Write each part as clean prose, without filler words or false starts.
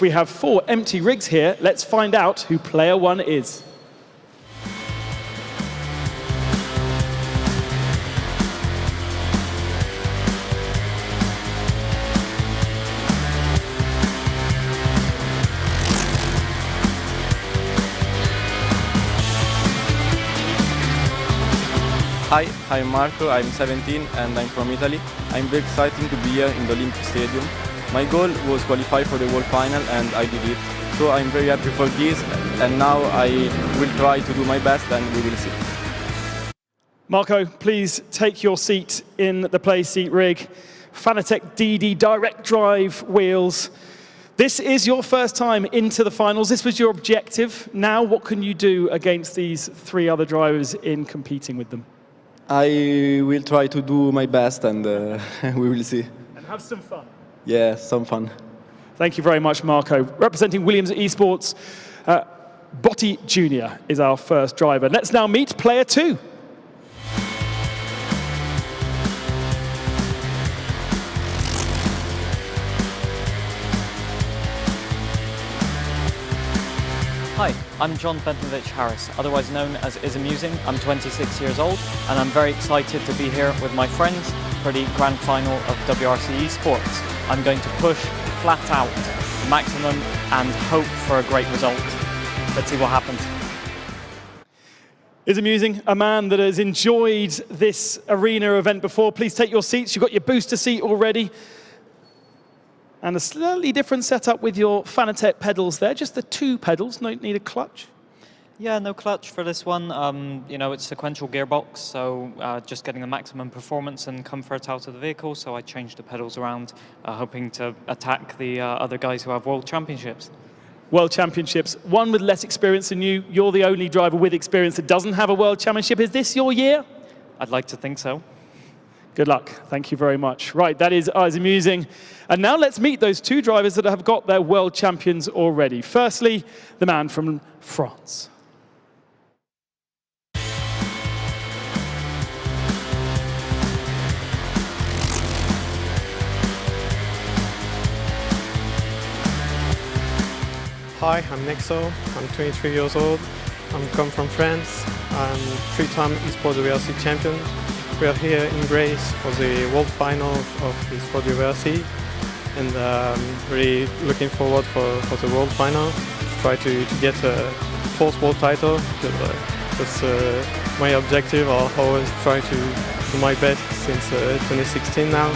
We have 4 empty rigs here. Let's find out who player 1 is. Hi, I'm Marco, I'm 17 and I'm from Italy. I'm very excited to be here in the Olympic Stadium. My goal was qualify for the World Final and I did it. So I'm very happy for this and now I will try to do my best and we will see. Marco, please take your seat in the play seat rig. Fanatec DD direct drive wheels. This is your first time into the finals. This was your objective. Now what can you do against these 3 other drivers in competing with them? I will try to do my best and we will see. And have some fun. Yeah, some fun. Thank you very much, Marco. Representing Williams Esports, Botti Jr. is our first driver. Let's now meet player 2. Hi, I'm John Bentovich Harris, otherwise known as IZAMUSING. I'm 26 years old and I'm very excited to be here with my friends for the grand final of WRC Esports. I'm going to push flat out the maximum and hope for a great result. Let's see what happens. IZAMUSING, a man that has enjoyed this arena event before. Please take your seats. You've got your booster seat already. And a slightly different setup with your Fanatec pedals there, just the 2 pedals, no need a clutch. Yeah, no clutch for this one. You know, it's sequential gearbox, so just getting the maximum performance and comfort out of the vehicle. So I changed the pedals around, hoping to attack the other guys who have World Championships. World Championships, one with less experience than you. You're the only driver with experience that doesn't have a World Championship. Is this your year? I'd like to think so. Good luck. Thank you very much. Right, that is IZAMUSING. And now let's meet those 2 drivers that have got their world champions already. Firstly, the man from France. Hi, I'm NEXL. I'm 23 years old. I'm come from France. I'm 3-time Esports WRC champion. We are here in Braus for the World Final of Esports WRC, and really looking forward for the World Final to try to get a 4th world title. That's my objective. I'll always try to do my best since 2016 now,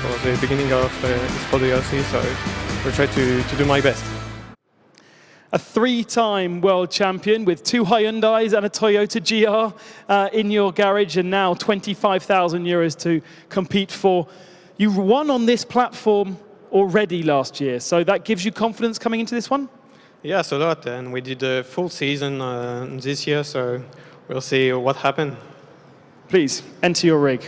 for the beginning of Esports WRC, so we'll try to do my best. A 3-time world champion with 2 Hyundais and a Toyota GR in your garage, and now 25,000 euros to compete for. You won on this platform already last year, so that gives you confidence coming into this one? Yes, a lot, and we did a full season this year, so we'll see what happens. Please, enter your rig.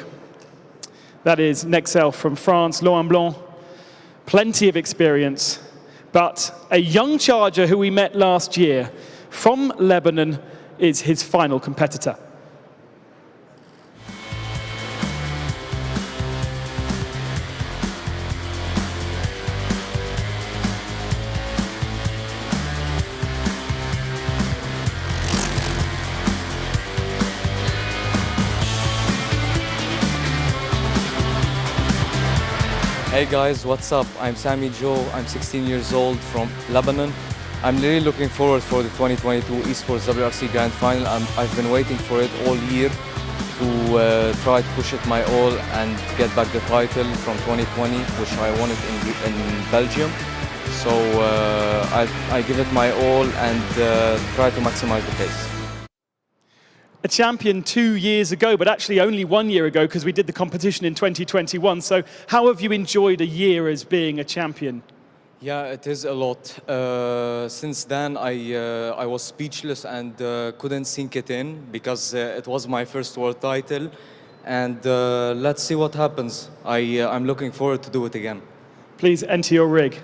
That is NEXL from France, Laurent Blanc. Plenty of experience. But a young charger who we met last year from Lebanon is his final competitor. Hey guys, what's up? I'm SAMI-JOE. I'm 16 years old from Lebanon. I'm really looking forward for the 2022 Esports WRC Grand Final. I've been waiting for it all year to try to push it my all and get back the title from 2020, which I won it in Belgium. So I give it my all and try to maximize the pace. A champion 2 years ago, but actually only 1 year ago because we did the competition in 2021. So how have you enjoyed a year as being a champion? Yeah, it is a lot. Since then, I was speechless and couldn't sink it in because it was my first world title. And let's see what happens. I'm looking forward to do it again. Please enter your rig.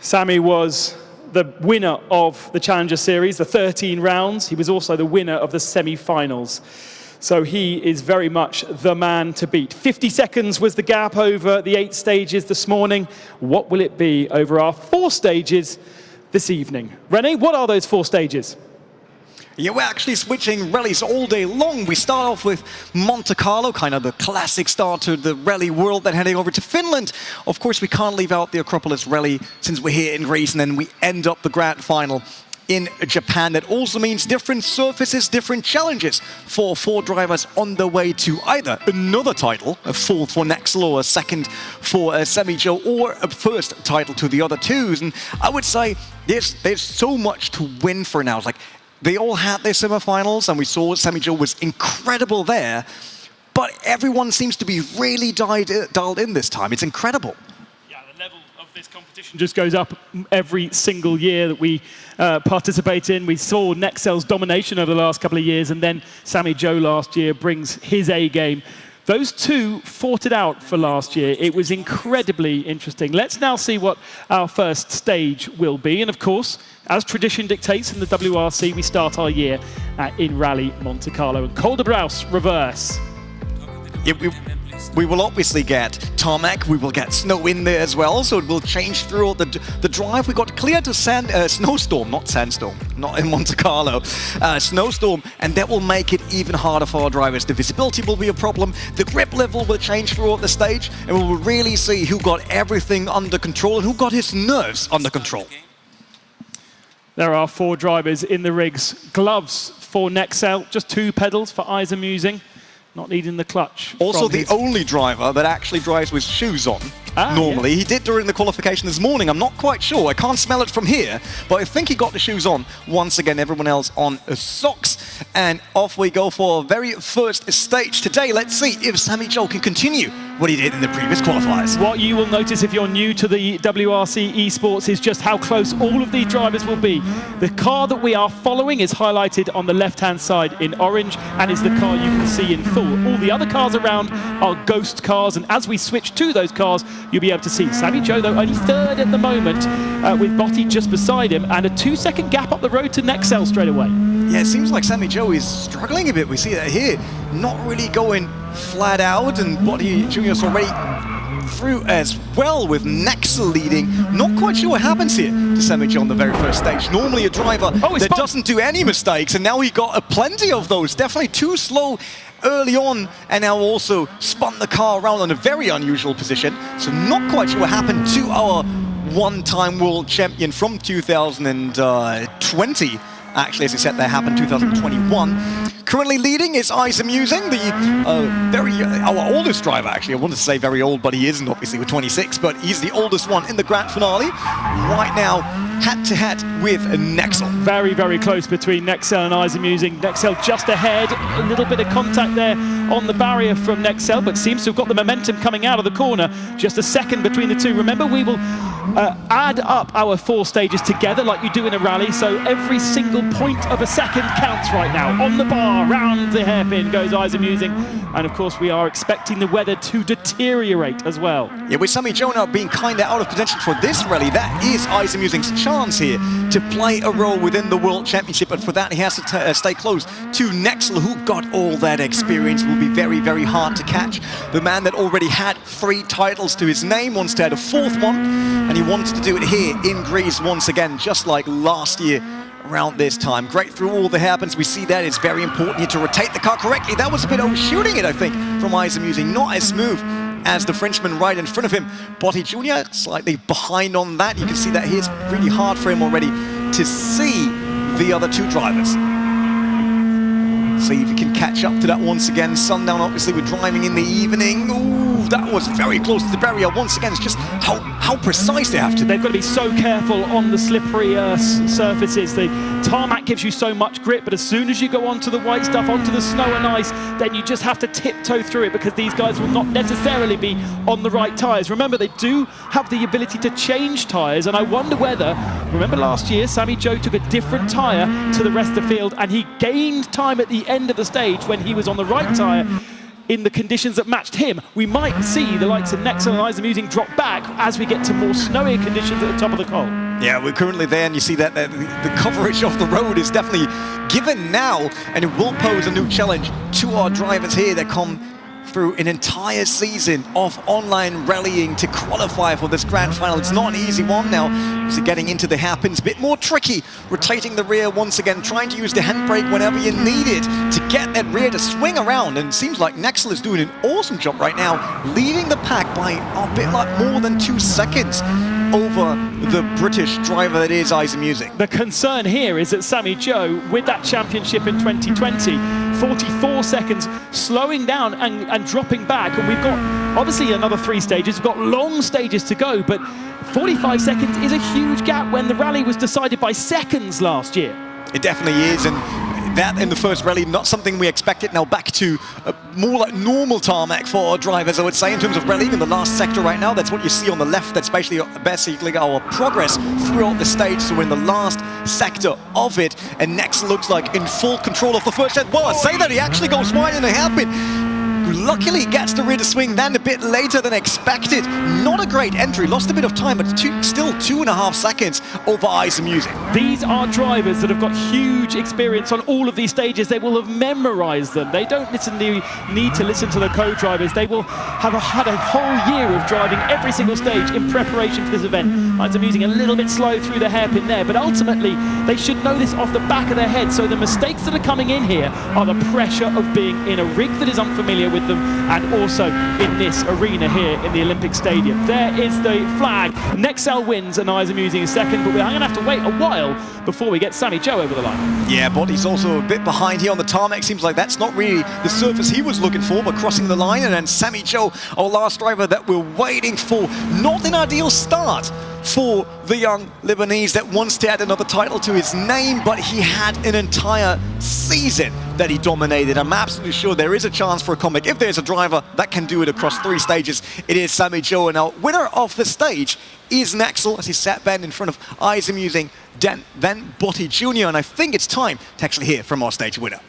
Sami was the winner of the Challenger Series, the 13 rounds. He was also the winner of the semi-finals. So he is very much the man to beat. 50 seconds was the gap over the 8 stages this morning. What will it be over our 4 stages this evening? René, what are those 4 stages? Yeah, we're actually switching rallies all day long. We start off with Monte Carlo, kind of the classic start to the rally world, then heading over to Finland. Of course, we can't leave out the Acropolis rally since we're here in Greece, and then we end up the grand final in Japan. That also means different surfaces, different challenges for 4 drivers on the way to either another title, a 4th for NEXL or a 2nd for SAMI-JOE, or a 1st title to the other 2s. And I would say there's so much to win for now. It's like they all had their semifinals, and we saw SAMI-JOE was incredible there, but everyone seems to be really dialed in this time. It's incredible. This competition just goes up every single year that we participate in. We saw NEXL's domination over the last couple of years, and then SAMI-JOE last year brings his A game. Those 2 fought it out for last year. It was incredibly interesting. Let's now see what our first stage will be. And of course, as tradition dictates in the WRC, we start our year in Rally Monte Carlo. And Col de Braus reverse. Yeah, we will obviously get tarmac, we will get snow in there as well, so it will change throughout the drive. We got clear to snowstorm, not sandstorm, not in Monte Carlo, snowstorm, and that will make it even harder for our drivers. The visibility will be a problem, the grip level will change throughout the stage, and we will really see who got everything under control and who got his nerves under control. There are 4 drivers in the rigs. Gloves for NEXL, just 2 pedals for IZAMUSING. Not needing the clutch. Also the only driver that actually drives with shoes on, normally. Yeah. He did during the qualification this morning. I'm not quite sure. I can't smell it from here, but I think he got the shoes on. Once again, everyone else on socks. And off we go for our very first stage today. Let's see if SAMI-JOE can continue what he did in the previous qualifiers. What you will notice if you're new to the WRC Esports is just how close all of these drivers will be. The car that we are following is highlighted on the left-hand side in orange and is the car you can see in full. All the other cars around are ghost cars, and as we switch to those cars, you'll be able to see SAMI-JOE, though, only 3rd at the moment, with Botti just beside him, and a 2-second gap up the road to NEXL straight away. Yeah, it seems like SAMI-JOE is struggling a bit. We see that here, not really going flat out, and Botti Jr.'s already through as well with NEXL leading. Not quite sure what happens here to SAMI-JOE on the very first stage. Normally a driver that doesn't do any mistakes, and now he got plenty of those. Definitely too slow early on, and now also spun the car around in a very unusual position. So not quite sure what happened to our one-time world champion from 2020. Actually, as I said, that happened 2021. Currently leading is IZAMUSING, our oldest driver, actually. I wanted to say very old, but he isn't, obviously, with 26, but he's the oldest one in the grand finale. Right now, head-to-head with NEXL. Very, very close between NEXL and IZAMUSING. NEXL just ahead, a little bit of contact there on the barrier from NEXL, but seems to have got the momentum coming out of the corner. Just a second between the 2. Remember, we will add up our 4 stages together like you do in a rally, so every single point of a second counts right now. On the bar, round the hairpin goes IZAMUSING, and of course we are expecting the weather to deteriorate as well. Yeah, with SAMI-JOE now being kind of out of contention for this rally, that is IZAMUSING's chance here to play a role within the World Championship, but for that he has to stay close to NEXL, who got all that experience. Will be very, very hard to catch. The man that already had 3 titles to his name, wants to add a 4th one, and he wants to do it here in Greece once again, just like last year around this time. Great through all the hairpins. We see that it's very important here to rotate the car correctly. That was a bit overshooting it, I think, from IZAMUSING. Not as smooth as the Frenchman right in front of him. Botti Jr. slightly behind on that. You can see that here it's really hard for him already to see the other 2 drivers. See if he can catch up to that once again. Sundown, obviously, we're driving in the evening. Ooh, that was very close to the barrier. Once again, it's just how precise they have to be. They've got to be so careful on the slippery surfaces. The tarmac gives you so much grip, but as soon as you go onto the white stuff, onto the snow and ice, then you just have to tiptoe through it, because these guys will not necessarily be on the right tyres. Remember, they do have the ability to change tyres, and I wonder whether, remember last year, SAMI-JOE took a different tyre to the rest of the field, and he gained time at the end of the stage when he was on the right tyre in the conditions that matched him. We might see the likes of NEXL and IZAMUSING drop back as we get to more snowier conditions at the top of the col. Yeah, we're currently there, and you see that the coverage of the road is definitely given now, and it will pose a new challenge to our drivers here that come through an entire season of online rallying to qualify for this grand final. It's not an easy one now. So getting into the hairpins, a bit more tricky, rotating the rear once again, trying to use the handbrake whenever you need it to get that rear to swing around. And it seems like NEXL is doing an awesome job right now, leading the pack by a bit like more than 2 seconds over the British driver that is IZAMUSING. The concern here is that SAMI-JOE, with that championship in 2020, 44 seconds, slowing down and dropping back. And we've got obviously another 3 stages. We've got long stages to go, but 45 seconds is a huge gap when the rally was decided by seconds last year. It definitely is, and that in the first rally, not something we expected. Now back to more like normal tarmac for our drivers, I would say, in terms of rallying in the last sector right now. That's what you see on the left. That's basically our progress throughout the stage. So we're in the last sector of it, and NEXL looks like in full control of the first set. Well, I say that, he actually goes wide in the hairpin. Luckily gets the rear to swing then a bit later than expected. Not a great entry, lost a bit of time, but still 2.5 seconds over IZAMUSING. These are drivers that have got huge experience on all of these stages. They will have memorized them. They don't need to listen to the co-drivers. They will have had a whole year of driving every single stage in preparation for this event. IZAMUSING a little bit slow through the hairpin there, but ultimately they should know this off the back of their head. So the mistakes that are coming in here are the pressure of being in a rig that is unfamiliar with them, and also in this arena here in the Olympic Stadium. There is the flag. NEXL wins and IZAMUSING is second, but we're going to have to wait a while before we get SAMI-JOE over the line. Yeah, Botti's also a bit behind here on the tarmac. Seems like that's not really the surface he was looking for, but crossing the line. And then SAMI-JOE, our last driver that we're waiting for. Not an ideal start for the young Lebanese that wants to add another title to his name, but he had an entire season that he dominated. I'm absolutely sure there is a chance for a comeback. If there's a driver that can do it across 3 stages, it is SAMI-JOE. And our winner of the stage is NEXL, as he sat bend in front of IZAMUSING, then Botti Jr. And I think it's time to actually hear from our stage winner.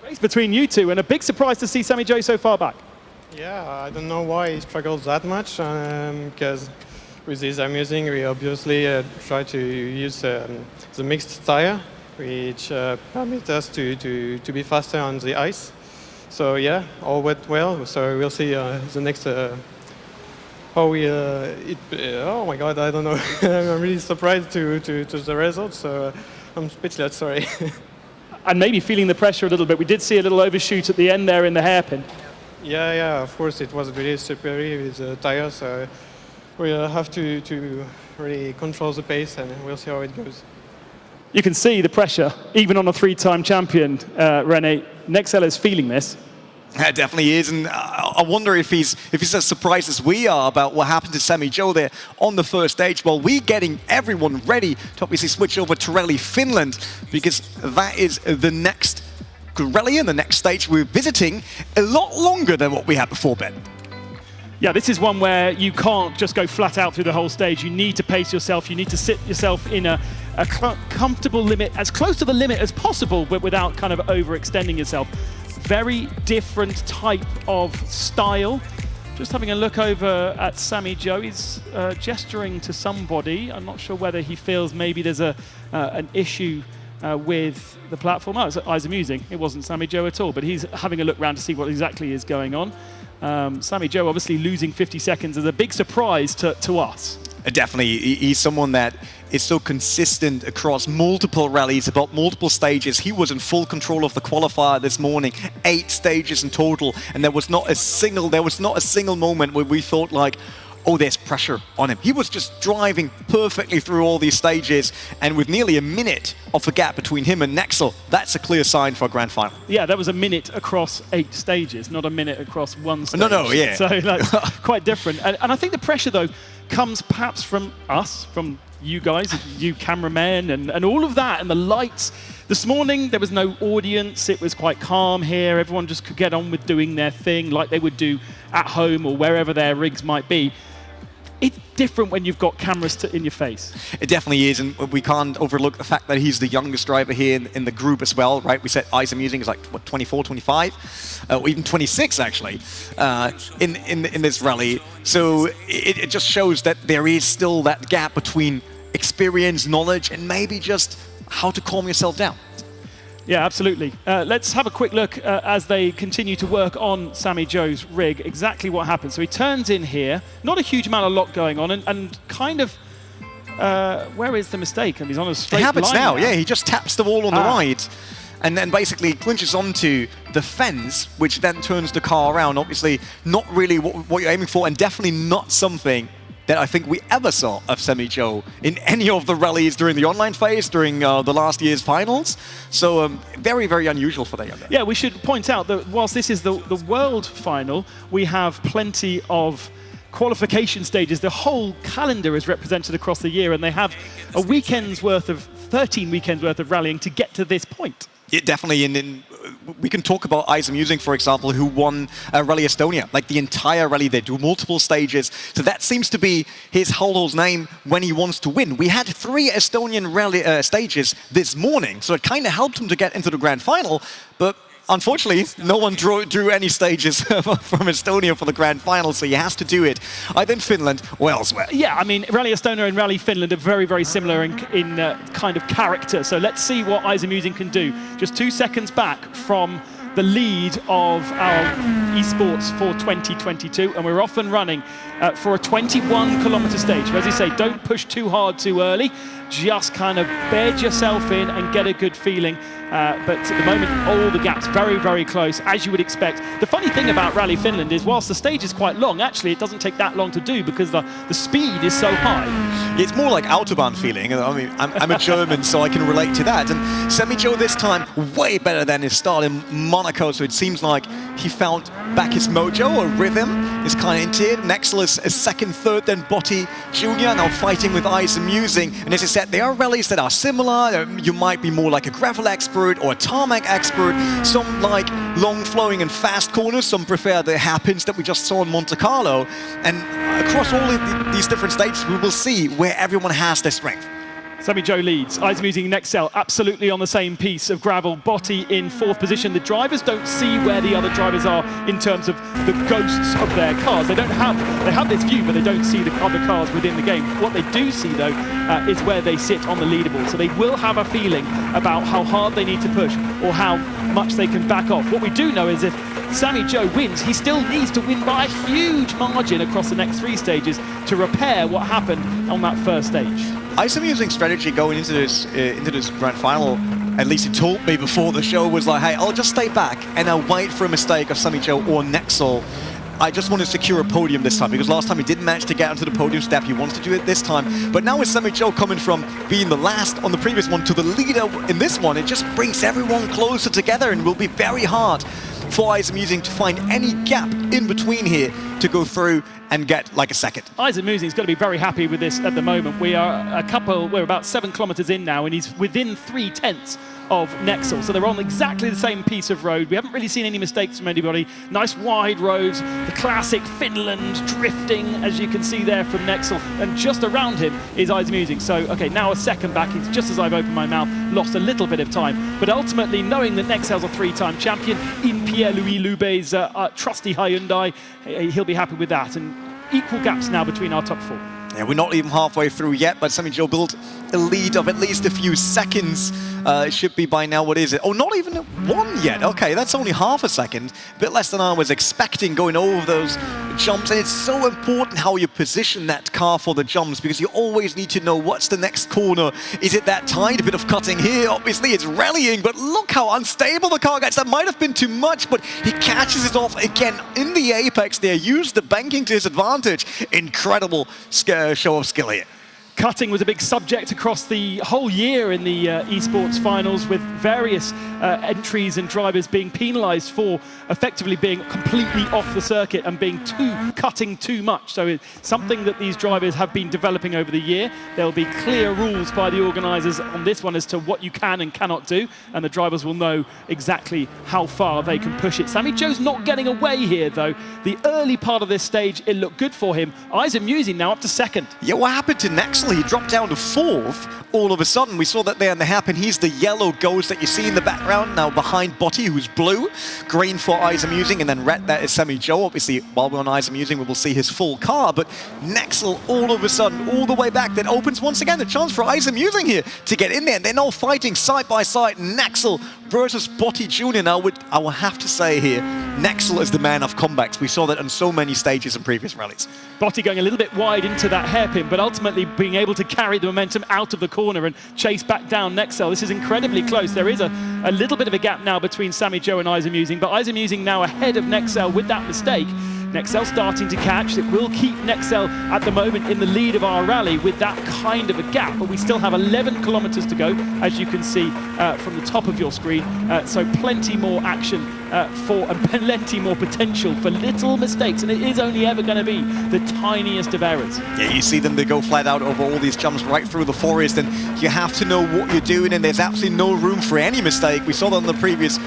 Race between you two, and a big surprise to see SAMI-JOE so far back. Yeah, I don't know why he struggles that much, because with IZAMUSING we obviously try to use the mixed tire, which permits us to be faster on the ice. So yeah, all went well. So we'll see the next how we. Oh my God, I don't know. I'm really surprised to the results. So I'm speechless. Sorry. And maybe feeling the pressure a little bit. We did see a little overshoot at the end there in the hairpin. Yeah, of course it was really superior with the tires. So we'll have to really control the pace, and we'll see how it goes. You can see the pressure, even on a 3-time champion, René. NEXL is feeling this. It definitely is, and I wonder if he's as surprised as we are about what happened to SAMI-JOE there on the first stage. While we're getting everyone ready to obviously switch over to Rally Finland, because that is the next rally and the next stage we're visiting a lot longer than what we had before, Ben. Yeah, this is one where you can't just go flat out through the whole stage. You need to pace yourself. You need to sit yourself in a comfortable limit, as close to the limit as possible, but without kind of overextending yourself. Very different type of style. Just having a look over at SAMI-JOE, he's gesturing to somebody. I'm not sure whether he feels maybe there's an issue with the platform. Oh, it's IZAMUSING. It wasn't SAMI-JOE at all, but he's having a look around to see what exactly is going on. SAMI-JOE obviously losing 50 seconds is a big surprise to us. Definitely, he's someone that is so consistent across multiple rallies, about multiple stages. He was in full control of the qualifier this morning, 8 stages in total, and there was not a single moment where we thought like, oh, there's pressure on him. He was just driving perfectly through all these stages, and with nearly a minute of a gap between him and NEXL, that's a clear sign for a grand final. Yeah, that was a minute across 8 stages, not a minute across 1 stage. No, yeah. So that's quite different. And I think the pressure, though, comes perhaps from us, from you guys, you cameramen, and all of that, and the lights. This morning, there was no audience. It was quite calm here. Everyone just could get on with doing their thing like they would do at home or wherever their rigs might be. it's different when you've got cameras in your face. It definitely is, and we can't overlook the fact that he's the youngest driver here in the group as well, right? We said IZAMUSING is like, what, 24, 25? Or even 26, actually, in this rally. So it just shows that there is still that gap between experience, knowledge, and maybe just how to calm yourself down. Yeah, absolutely. Let's have a quick look as they continue to work on SAMI-JOE's rig, exactly what happens. So he turns in here, not a huge amount of lock going on, and kind of, where is the mistake? And he's on a straight line. It happens now, yeah, he just taps the wall on the right, and then basically clinches onto the fence, which then turns the car around. Obviously, not really what you're aiming for, and definitely not something that I think we ever saw of SAMI-JOE in any of the rallies during the online phase, during the last year's finals. So very, very unusual for the young guy. Yeah, we should point out that whilst this is the world final, we have plenty of qualification stages. The whole calendar is represented across the year, and they have a weekend's worth of, 13 weekends worth of rallying to get to this point. Yeah, definitely, and we can talk about IZAMUSING, for example, who won Rally Estonia, like the entire rally. They do multiple stages, so that seems to be his household name when he wants to win. We had 3 Estonian rally stages this morning, so it kind of helped him to get into the grand final, but unfortunately, no one drew any stages from Estonia for the grand final, so he has to do it either in Finland or elsewhere. Yeah, I mean, Rally Estonia and Rally Finland are very, very similar in kind of character. So let's see what IZAMUSING can do. Just 2 seconds back from the lead of our esports for 2022, and we're off and running for a 21-kilometer stage. But as you say, don't push too hard too early. Just kind of bed yourself in and get a good feeling. But at the moment, all the gaps very, very close, as you would expect. The funny thing about Rally Finland is, whilst the stage is quite long, actually it doesn't take that long to do because the speed is so high. It's more like Autobahn feeling. I mean, I'm a German, so I can relate to that. And SAMI-JOE this time, way better than his start in Monaco, so it seems like he found back his mojo, or rhythm, is kind of into it. NEXL is second, third, then Botti Jr. now fighting with IZAMUSING. And as I said, there are rallies that are similar. You might be more like a gravel expert or a tarmac expert. Some like long flowing and fast corners. Some prefer the hairpins that we just saw in Monte Carlo. And across all of these different stages, we will see where everyone has their strength. SAMI-JOE leads. IZAMUSING NEXL absolutely on the same piece of gravel. Botti in 4th position. The drivers don't see where the other drivers are in terms of the ghosts of their cars. They have this view, but they don't see the other cars within the game. What they do see, though, is where they sit on the leaderboard. So they will have a feeling about how hard they need to push or how much they can back off. What we do know is if SAMI-JOE wins, he still needs to win by a huge margin across the next 3 stages to repair what happened on that first stage. IZAMUSING's strategy going into this grand final, at least he told me before the show, was like, hey, I'll just stay back and I'll wait for a mistake of SAMI-JOE or NEXL. I just want to secure a podium this time, because last time he didn't manage to get onto the podium step. He wants to do it this time. But now with SAMI-JOE coming from being the last on the previous one to the leader in this one, it just brings everyone closer together, and will be very hard for IZAMUSING to find any gap in between here to go through and get like a second. IZAMUSING's got to be very happy with this at the moment. We're about 7 kilometers in now, and he's within 3/10 of NEXL. So they're on exactly the same piece of road. We haven't really seen any mistakes from anybody. Nice wide roads, the classic Finland drifting, as you can see there from NEXL. And just around him is IZAMUSING. So, okay, now a second back. He's just as I've opened my mouth, lost a little bit of time. But ultimately, knowing that NEXL's a 3-time champion in Pierre-Louis Loubet's trusty Hyundai, he'll be happy with that. And equal gaps now between our top 4. Yeah, we're not even halfway through yet, but SAMI-JOE built a lead of at least a few seconds. It should be by now, what is it? Oh, not even 1 yet. Okay, that's only half a second. A bit less than I was expecting going over those jumps. And it's so important how you position that car for the jumps, because you always need to know what's the next corner. Is it that tight? A bit of cutting here. Obviously, it's rallying, but look how unstable the car gets. That might have been too much, but he catches it off again in the apex there. Used the banking to his advantage. Incredible show of skill here. Cutting was a big subject across the whole year in the esports finals, with various entries and drivers being penalised for effectively being completely off the circuit and being cutting too much. So it's something that these drivers have been developing over the year. There'll be clear rules by the organisers on this one as to what you can and cannot do, and the drivers will know exactly how far they can push it. SAMI-JOE's not getting away here, though. The early part of this stage, it looked good for him. IZAMUSING now up to second. Yeah, what happened to NEXL? He dropped down to 4th. All of a sudden, we saw that there in the happen. He's the yellow ghost that you see in the background, now behind BOTTI, who's blue. Green for IZAMUSING, and then red, that is SAMI-JOE. Obviously, while we're on IZAMUSING, we will see his full car, but NEXL all of a sudden, all the way back, that opens once again the chance for IZAMUSING here to get in there. And they're now fighting side by side, NEXL versus BOTTI Jr. Now, I will have to say here, NEXL is the man of comebacks. We saw that on so many stages in previous rallies. BOTTI going a little bit wide into that hairpin, but ultimately being able to carry the momentum out of the corner and chase back down NEXL. This is incredibly close. There is a little bit of a gap now between SAMI-JOE and IZAMUSING, but IZAMUSING now ahead of NEXL with that mistake. NEXL starting to catch. It will keep NEXL at the moment in the lead of our rally with that kind of a gap, but we still have 11 kilometers to go, as you can see from the top of your screen. So plenty more action and plenty more potential for little mistakes, and it is only ever going to be the tiniest of errors. Yeah, you see them, they go flat out over all these jumps right through the forest, and you have to know what you're doing, and there's absolutely no room for any mistake. We saw that on the previous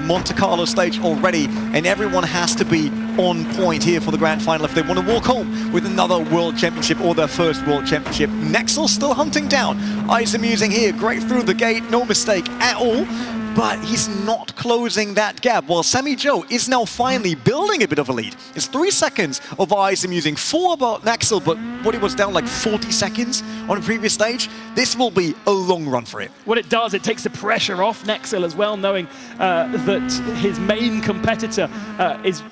Monte Carlo stage already, and everyone has to be on point here for the grand final if they want to walk home with another world championship or their first world championship. NEXL still hunting down IZAMUSING here, great through the gate, no mistake at all. But he's not closing that gap. Well, SAMI-JOE is now finally building a bit of a lead. It's 3 seconds of IZAMUSING, 4 about NEXL, but what, it was down like 40 seconds on the previous stage. This will be a long run for him. What it does, it takes the pressure off NEXL as well, knowing that his main competitor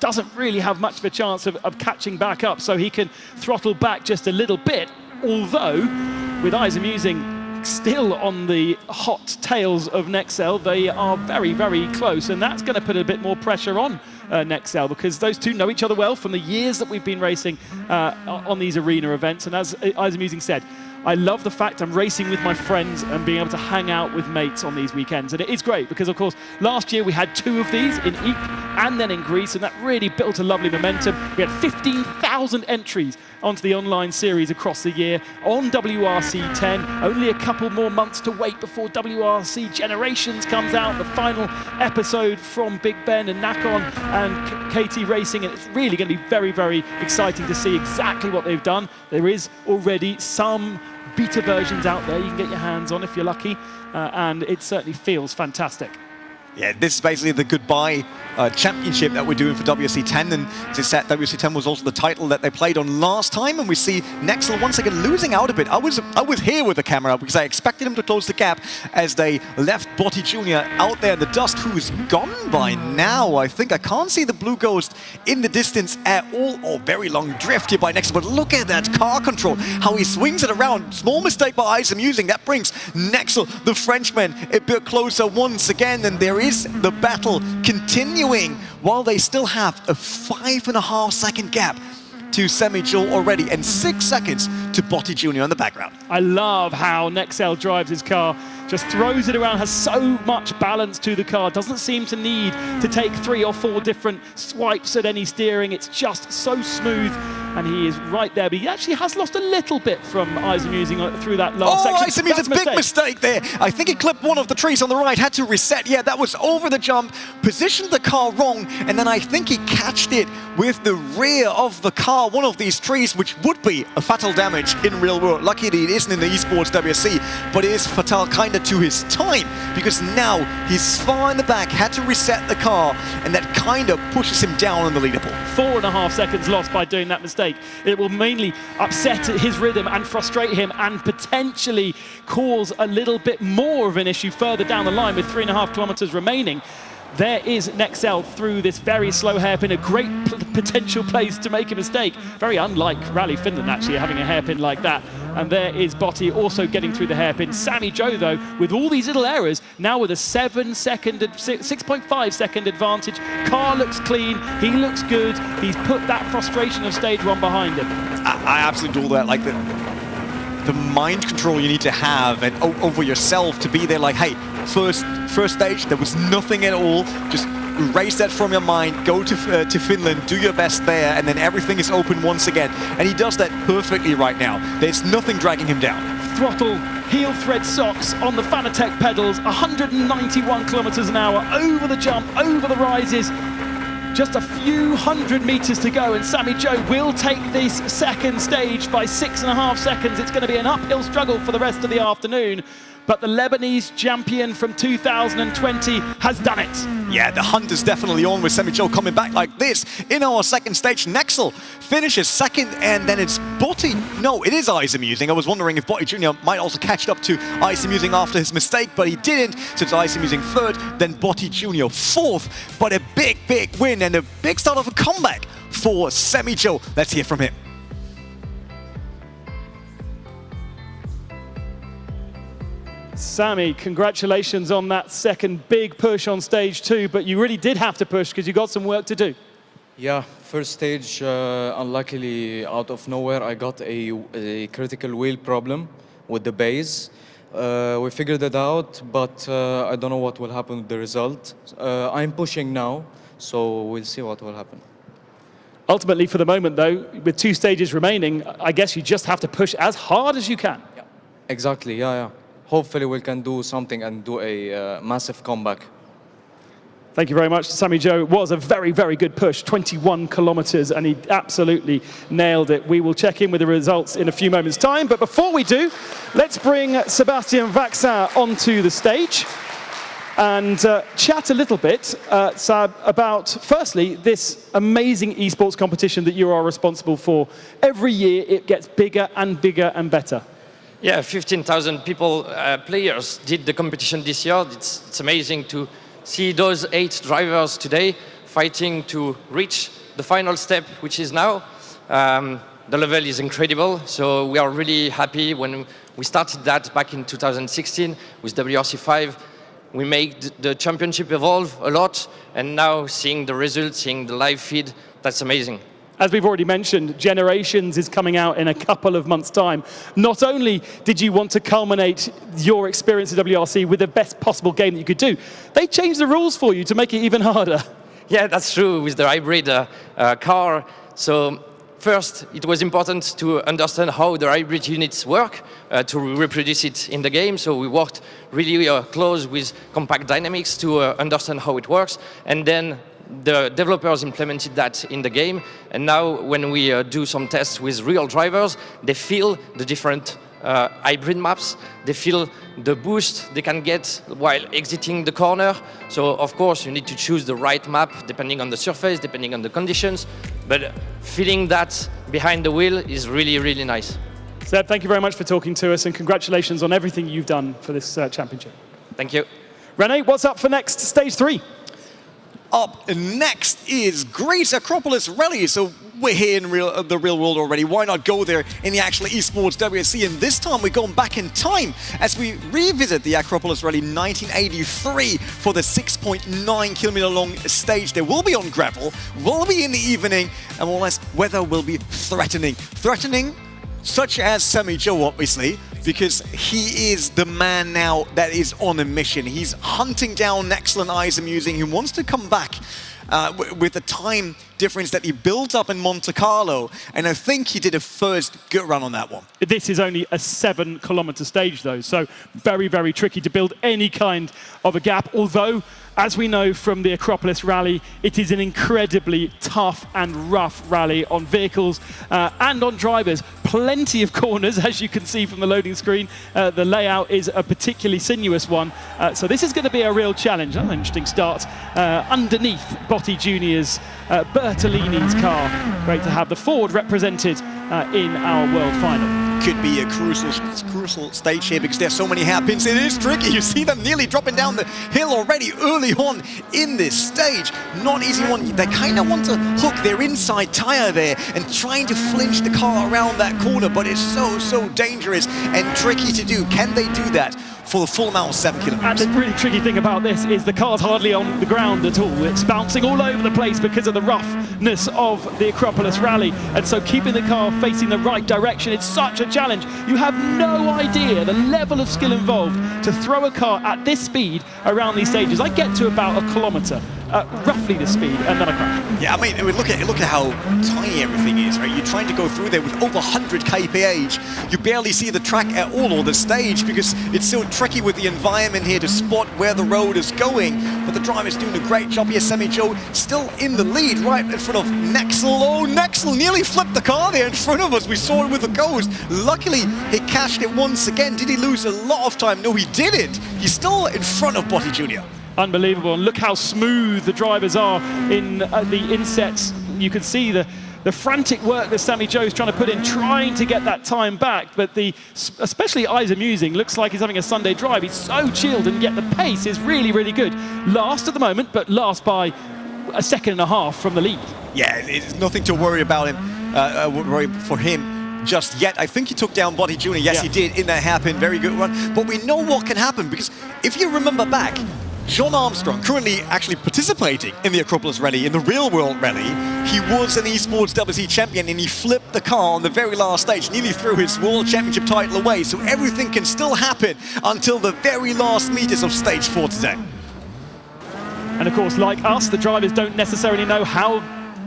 doesn't really have much of a chance of catching back up, so he can throttle back just a little bit. Although, with IZAMUSING still on the hot tails of NEXL, they are very, very close, and that's going to put a bit more pressure on NEXL, because those two know each other well from the years that we've been racing on these arena events. And as IZAMUSING said, I love the fact I'm racing with my friends and being able to hang out with mates on these weekends. And it is great because, of course, last year we had 2 of these in Ypres and then in Greece, and that really built a lovely momentum. We had 15,000 entries onto the online series across the year on WRC 10. Only a couple more months to wait before WRC Generations comes out, the final episode from Big Ben and NACON and KT Racing, and it's really going to be very, very exciting to see exactly what they've done. There is already some beta versions out there you can get your hands on if you're lucky, and it certainly feels fantastic. Yeah, this is basically the goodbye championship that we're doing for WRC 10, and as I said, WRC 10 was also the title that they played on last time, and we see NEXL once again losing out a bit. I was here with the camera because I expected him to close the gap as they left BOTTI Jr. out there in the dust, who's gone by now. I think I can't see the blue ghost in the distance at all. Oh, very long drift here by NEXL, but look at that car control, how he swings it around. Small mistake by IZAMUSING, that brings NEXL, the Frenchman, a bit closer once again, and there is the battle continuing while they still have a 5.5 second gap to SAMI-JOE already and 6 seconds to BOTTI Jr. in the background. I love how NEXL drives his car, just throws it around, has so much balance to the car, doesn't seem to need to take 3 or 4 different swipes at any steering. It's just so smooth, and he is right there, but he actually has lost a little bit from IZAMUSING through that last section. IZAMUSING, a big mistake there. I think he clipped one of the trees on the right, had to reset. Yeah, that was over the jump, positioned the car wrong, and then I think he catched it with the rear of the car, one of these trees, which would be a fatal damage in real world. Luckily, it isn't in the Esports WRC, but it is fatal kind of to his time, because now he's far in the back, had to reset the car, and that kind of pushes him down on the leaderboard. 4.5 seconds lost by doing that mistake. It will mainly upset his rhythm and frustrate him and potentially cause a little bit more of an issue further down the line with 3.5 kilometers remaining. There is NEXL through this very slow hairpin, a great potential place to make a mistake. Very unlike Rally Finland, actually, having a hairpin like that. And there is BOTTI also getting through the hairpin. SAMI-JOE, though, with all these little errors, now with a 6.5 second advantage. Car looks clean, he looks good. He's put that frustration of stage 1 behind him. I absolutely do all that. Like the mind control you need to have and over yourself to be there like, hey, first stage, there was nothing at all. Just erase that from your mind, go to Finland, do your best there, and then everything is open once again. And he does that perfectly right now. There's nothing dragging him down. Throttle, heel thread socks on the Fanatec pedals, 191 kilometers an hour, over the jump, over the rises. Just a few hundred meters to go, and SAMI-JOE will take this second stage by 6.5 seconds. It's going to be an uphill struggle for the rest of the afternoon, but the Lebanese champion from 2020 has done it. Yeah, the hunt is definitely on with SAMI-JOE coming back like this. In our second stage, NEXL finishes second, and then it's Botti. No, it is IZAMUSING. I was wondering if Botti Jr. might also catch up to IZAMUSING after his mistake, but he didn't. So it's IZAMUSING third, then Botti Jr. fourth. But a big, big win and a big start of a comeback for SAMI-JOE. Let's hear from him. Sami, congratulations on that second big push on stage 2, but you really did have to push because you got some work to do. Yeah, first stage, unluckily, out of nowhere, I got a critical wheel problem with the base. We figured it out, but I don't know what will happen with the result. I'm pushing now, so we'll see what will happen. Ultimately, for the moment, though, with 2 stages remaining, I guess you just have to push as hard as you can. Yeah. Exactly, yeah. Hopefully we can do something and do a massive comeback. Thank you very much to SAMI-JOE. It was a very, very good push, 21 kilometers, and he absolutely nailed it. We will check in with the results in a few moments' time, but before we do, let's bring Sébastien Vaxin onto the stage and chat a little bit, Sab, about, firstly, this amazing esports competition that you are responsible for. Every year it gets bigger and bigger and better. Yeah, 15,000 people, players did the competition this year. It's amazing to see those 8 drivers today fighting to reach the final step, which is now. The level is incredible, so we are really happy. When we started that back in 2016 with WRC 5, we made the championship evolve a lot, and now seeing the results, seeing the live feed, that's amazing. As we've already mentioned, Generations is coming out in a couple of months' time. Not only did you want to culminate your experience at WRC with the best possible game that you could do, they changed the rules for you to make it even harder. Yeah, that's true, with the hybrid car. So first, it was important to understand how the hybrid units work, to reproduce it in the game. So we worked really close with Compact Dynamics to understand how it works. And then the developers implemented that in the game, and now when we do some tests with real drivers, they feel the different hybrid maps, they feel the boost they can get while exiting the corner. So of course you need to choose the right map depending on the surface, depending on the conditions, but feeling that behind the wheel is really, really nice. Seb, thank you very much for talking to us, and congratulations on everything you've done for this championship. Thank you. Rene, what's up for next, stage 3? Up next is Greece Acropolis Rally. So we're here in the real world already. Why not go there in the actual Esports WRC? And this time we're going back in time as we revisit the Acropolis Rally 1983 for the 6.9 kilometer long stage. There will be on gravel, will be in the evening, and more or less weather will be threatening. Threatening, such as SAMI-JOE, obviously, because he is the man now that is on a mission. He's hunting down NEXL and IZAMUSING. He wants to come back with the time difference that he built up in Monte Carlo, and I think he did a first good run on that one. This is only a 7-kilometer stage, though, so very, very tricky to build any kind of a gap, although, as we know from the Acropolis Rally, it is an incredibly tough and rough rally on vehicles and on drivers. Plenty of corners, as you can see from the loading screen. The layout is a particularly sinuous one, so this is going to be a real challenge. That's an interesting start underneath Botti Jr.'s Bertolini's car. Great to have the Ford represented in our World Final. Could be a crucial stage here because there's so many hairpins. It is tricky. You see them nearly dropping down the hill already early on in this stage. Not easy one. They kind of want to hook their inside tire there and trying to flinch the car around that corner, but it's so dangerous and tricky to do. Can they do that? for the full amount of 7 And kilometers. the really tricky thing about this is the car's hardly on the ground at all. It's bouncing all over the place because of the roughness of the Acropolis rally. And so keeping the car facing the right direction, it's such a challenge. You have no idea the level of skill involved to throw a car at this speed around these stages. I get to about a kilometre, roughly the speed, and then I crash. Yeah, I mean, look at how tiny everything is, right? You're trying to go through there with over 100 kph. You barely see the track at all, or the stage, because it's so tricky with the environment here to spot where the road is going. But the driver's doing a great job here. SAMI-JOE still in the lead, right in front of NEXL. Oh, NEXL nearly flipped the car there in front of us. We saw it with the Ghost. Luckily, he cashed it once again. Did he lose a lot of time? No, he didn't. He's still in front of Botti Jr. Unbelievable, and look how smooth the drivers are in the insets. You can see the frantic work that SAMI-JOE is trying to put in, trying to get that time back, but especially IZAMUSING looks like he's having a Sunday drive. He's so chilled, and yet the pace is really, really good. Last at the moment, but last by a second and a half from the lead. Yeah, it's nothing to worry about him, worry for him just yet. I think he took down Botti Jr. Yes, yeah. he did in that hairpin. Very good run. But we know what can happen, because if you remember back, John Armstrong, currently actually participating in the Acropolis Rally, in the real world rally, he was an Esports WRC champion, and he flipped the car on the very last stage, nearly threw his World Championship title away. So everything can still happen until the very last meters of stage 4 today. And of course, like us, the drivers don't necessarily know how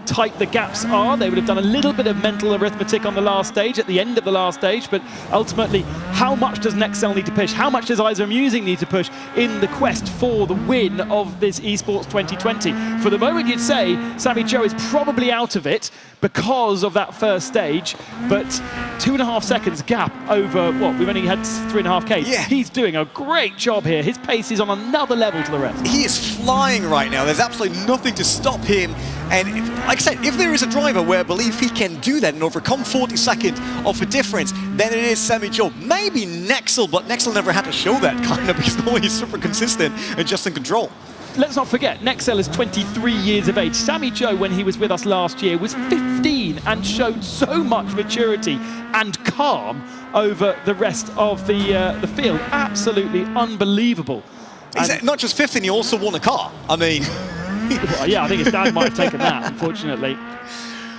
tight the gaps are. They would have done a little bit of mental arithmetic on the last stage, at the end of the last stage, but ultimately, how much does NEXL need to push? How much does IZAMUSING need to push in the quest for the win of this Esports 2020? For the moment, you'd say SAMI-JOE is probably out of it because of that first stage, but 2.5 seconds gap over, what, we've only had 3.5 Ks. Yeah. He's doing a great job here. His pace is on another level to the rest. He is flying right now. There's absolutely nothing to stop him. And like I said, if there is a driver where I believe he can do that and overcome 40 seconds of a difference, then it is SAMI-JOE. Maybe NEXL, but NEXL never had to show that kind of, because normally he's super consistent and just in control. Let's not forget, NEXL is 23 years of age. SAMI-JOE, when he was with us last year, was 15 and showed so much maturity and calm over the rest of the field. Absolutely unbelievable. He's not just 15, he also won a car. I mean... Well, yeah, I think his dad might have taken that, unfortunately.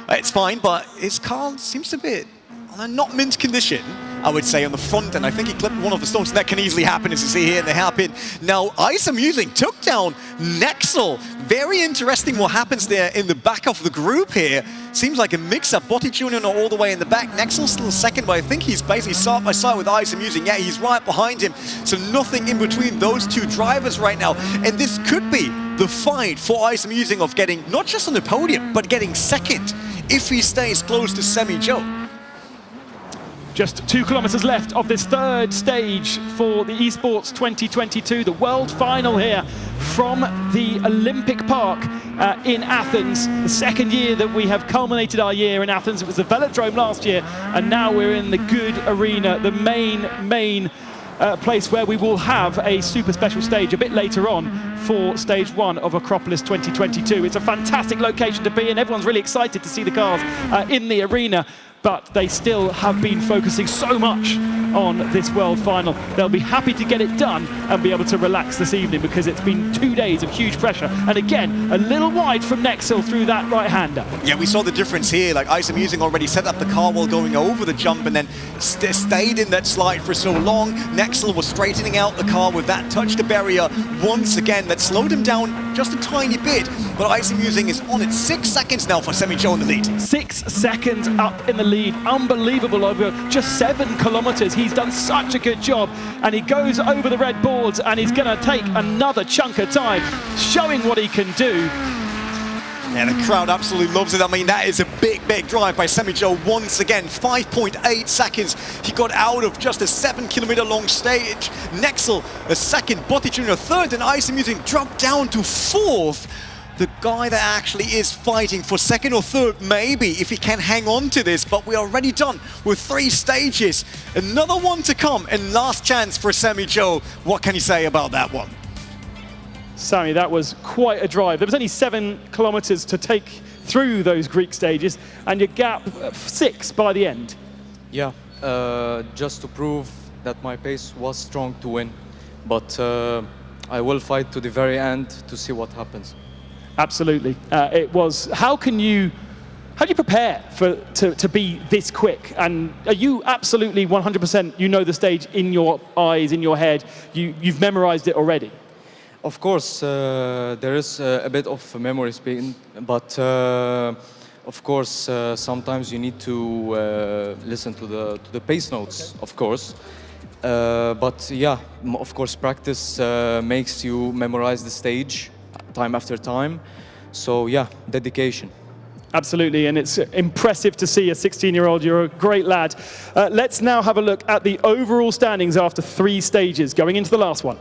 It's fine, but his car seems a bit on a not mint condition, I would say, on the front end. I think he clipped one of the stones, and that can easily happen, as you see here in the hairpin. Now, IZAMUSING took down NEXL. Very interesting what happens there in the back of the group here. Seems like a mix-up. Botti Jr. not all the way in the back. NEXL still second, but I think he's basically side by side with IZAMUSING. Yeah, he's right behind him. So nothing in between those two drivers right now. And this could be the fight for IZAMUSING of getting not just on the podium, but getting second if he stays close to SAMI-JOE. Just 2 kilometers left of this third stage for the Esports 2022, the world final here from the Olympic Park in Athens. The second year that we have culminated our year in Athens. It was the Velodrome last year, and now we're in the good arena, the main place where we will have a super special stage a bit later on for stage 1 of Acropolis 2022. It's a fantastic location to be in. Everyone's really excited to see the cars in the arena, but they still have been focusing so much on this world final. They'll be happy to get it done and be able to relax this evening, because it's been 2 days of huge pressure. And again, a little wide from NEXL through that right-hander. Yeah, we saw the difference here. Like, IZAMUSING already set up the car while going over the jump, and then stayed in that slide for so long. NEXL was straightening out the car with that touch the barrier once again. That slowed him down just a tiny bit. But IZAMUSING is on it. 6 seconds now for SAMI-JOE in the lead. 6 seconds up in the lead. Unbelievable, over just 7 kilometers. He's done such a good job, and he goes over the red boards, and he's going to take another chunk of time, showing what he can do. Yeah, the crowd absolutely loves it. I mean, that is a big drive by SAMI-JOE once again. 5.8 seconds. He got out of just a 7-kilometer long stage. NEXL a second, Botti Jr. third, and IZAMUSING dropped down to 4th. The guy that actually is fighting for second or third, maybe, if he can hang on to this, but we're already done with 3 stages. Another one to come, and last chance for SAMI-JOE. What can you say about that one? Sammy, that was quite a drive. There was only 7 kilometers to take through those Greek stages, and your gap 6 by the end. Yeah, just to prove that my pace was strong to win. but I will fight to the very end to see what happens. Absolutely. It was. How do you prepare to be this quick? And are you absolutely 100%? You know the stage in your eyes, in your head. You've memorized it already. Of course, there is a bit of memory speaking, but of course, sometimes you need to listen to the pace notes, of course. But yeah, of course, practice makes you memorize the stage time after time. So yeah, dedication. Absolutely, and it's impressive to see a 16-year-old. You're a great lad. Let's now have a look at the overall standings after 3 stages, going into the last one.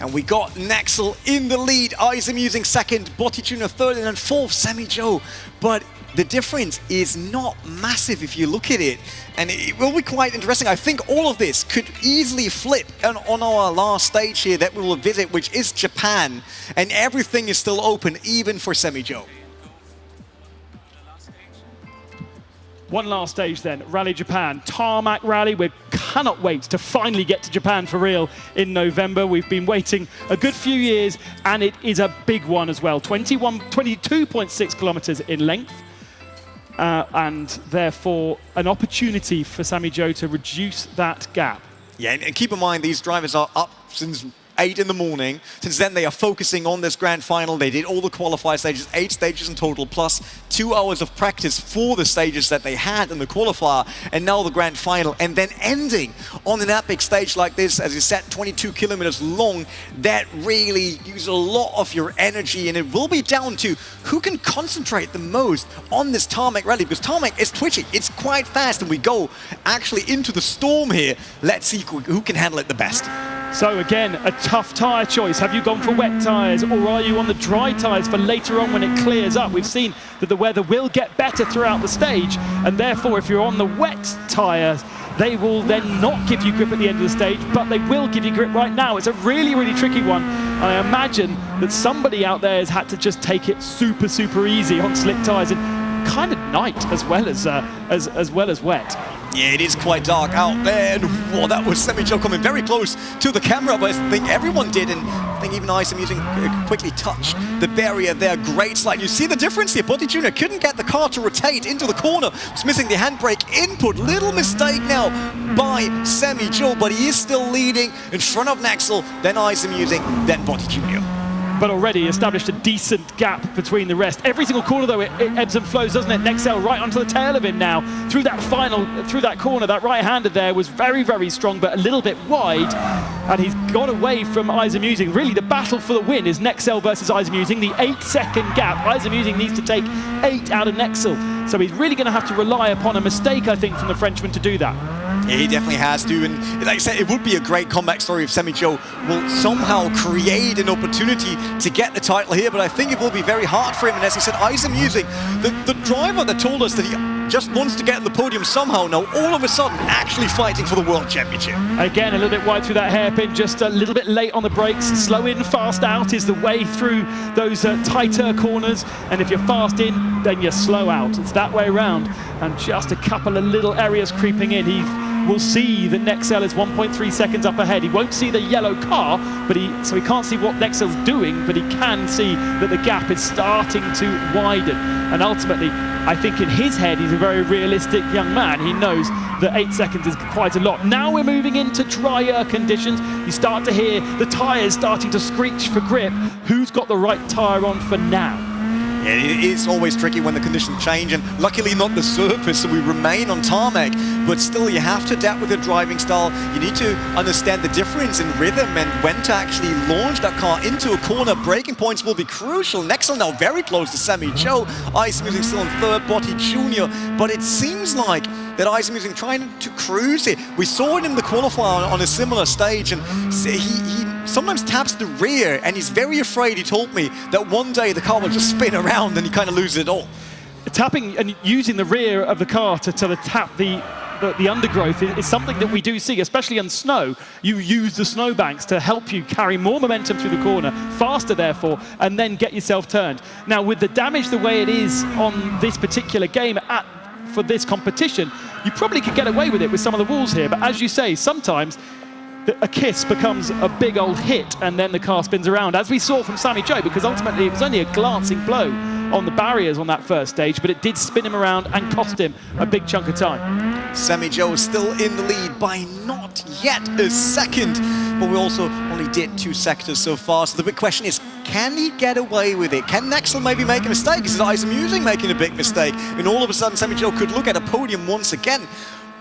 And we got NEXL in the lead, IZAMUSING second, BOTTI JR third, and then fourth, SAMI-JOE. But the difference is not massive if you look at it. And it will be quite interesting. I think all of this could easily flip on our last stage here that we will visit, which is Japan. And everything is still open, even for SAMI-JOE. One last stage then, Rally Japan, Tarmac Rally. We cannot wait to finally get to Japan for real in November. We've been waiting a good few years, and it is a big one as well. 22.6 kilometers in length, and therefore an opportunity for SAMI-JOE to reduce that gap. Yeah, and keep in mind, these drivers are up since 8 in the morning. Since then, they are focusing on this grand final. They did all the qualifier stages, 8 stages in total, plus 2 hours of practice for the stages that they had in the qualifier, and now the grand final, and then ending on an epic stage like this, as you said, 22 kilometers long. That really uses a lot of your energy, and it will be down to who can concentrate the most on this tarmac rally, because tarmac is twitchy, it's quite fast, and we go actually into the storm here. Let's see who can handle it the best. So again, a tough tyre choice. Have you gone for wet tyres, or are you on the dry tyres for later on when it clears up? We've seen that the weather will get better throughout the stage, and therefore if you're on the wet tyres, they will then not give you grip at the end of the stage, but they will give you grip right now. It's a really, really tricky one. I imagine that somebody out there has had to just take it super, super easy on slick tyres and kind of night as well as wet. Yeah, it is quite dark out there, and whoa, that was SAMI-JOE coming very close to the camera, but I think everyone did, and I think even IZAMUSING quickly touched the barrier there. Great slide. You see the difference here. BOTTI JR couldn't get the car to rotate into the corner. Was missing the handbrake input. Little mistake now by SAMI-JOE, but he is still leading in front of NEXL, then IZAMUSING, then BOTTI JR. But already established a decent gap between the rest. Every single corner, though, it ebbs and flows, doesn't it? NEXL right onto the tail of him now. Through that corner, that right-hander there was very, very strong, but a little bit wide. And he's got away from IZAMUSING. Really, the battle for the win is NEXL versus IZAMUSING. The 8-second gap. IZAMUSING needs to take 8 out of NEXL. So he's really going to have to rely upon a mistake, I think, from the Frenchman to do that. Yeah, he definitely has to, and like I said, it would be a great comeback story if SAMI-JOE will somehow create an opportunity to get the title here, but I think it will be very hard for him, and as he said, IZAMUSING, the driver that told us that he just wants to get on the podium somehow, now all of a sudden actually fighting for the World Championship. Again, a little bit wide through that hairpin, just a little bit late on the brakes. Slow in, fast out is the way through those tighter corners, and if you're fast in, then you're slow out. It's that way around, and just a couple of little areas creeping in. He will see that NEXL is 1.3 seconds up ahead. He won't see the yellow car, so he can't see what NEXL's doing, but he can see that the gap is starting to widen. And ultimately, I think in his head, he's a very realistic young man. He knows that 8 seconds is quite a lot. Now we're moving into drier conditions. You start to hear the tyres starting to screech for grip. Who's got the right tyre on for now? Yeah, it is always tricky when the conditions change, and luckily not the surface, so we remain on tarmac, but still you have to adapt with your driving style. You need to understand the difference in rhythm and when to actually launch that car into a corner. Braking points will be crucial. NEXL now very close to SAMI-JOE. IZAMUSING still in third, BOTTI JR, but it seems like that IZAMUSING trying to cruise it. We saw it in the qualifier on a similar stage, and he sometimes taps the rear, and he's very afraid, he told me, that one day the car will just spin around and he kind of loses it all. Tapping and using the rear of the car to tap the undergrowth is something that we do see, especially on snow. You use the snowbanks to help you carry more momentum through the corner, faster therefore, and then get yourself turned. Now, with the damage the way it is on this particular game for this competition, you probably could get away with it with some of the walls here, but as you say, sometimes a kiss becomes a big old hit and then the car spins around, as we saw from SAMI-JOE, because ultimately it was only a glancing blow on the barriers on that first stage, but it did spin him around and cost him a big chunk of time. SAMI-JOE still in the lead by not yet a second, but we also only did 2 sectors so far, so the big question is, can he get away with it? Can NEXL maybe make a mistake? Is IZAMUSING making a big mistake? And all of a sudden SAMI-JOE could look at a podium once again.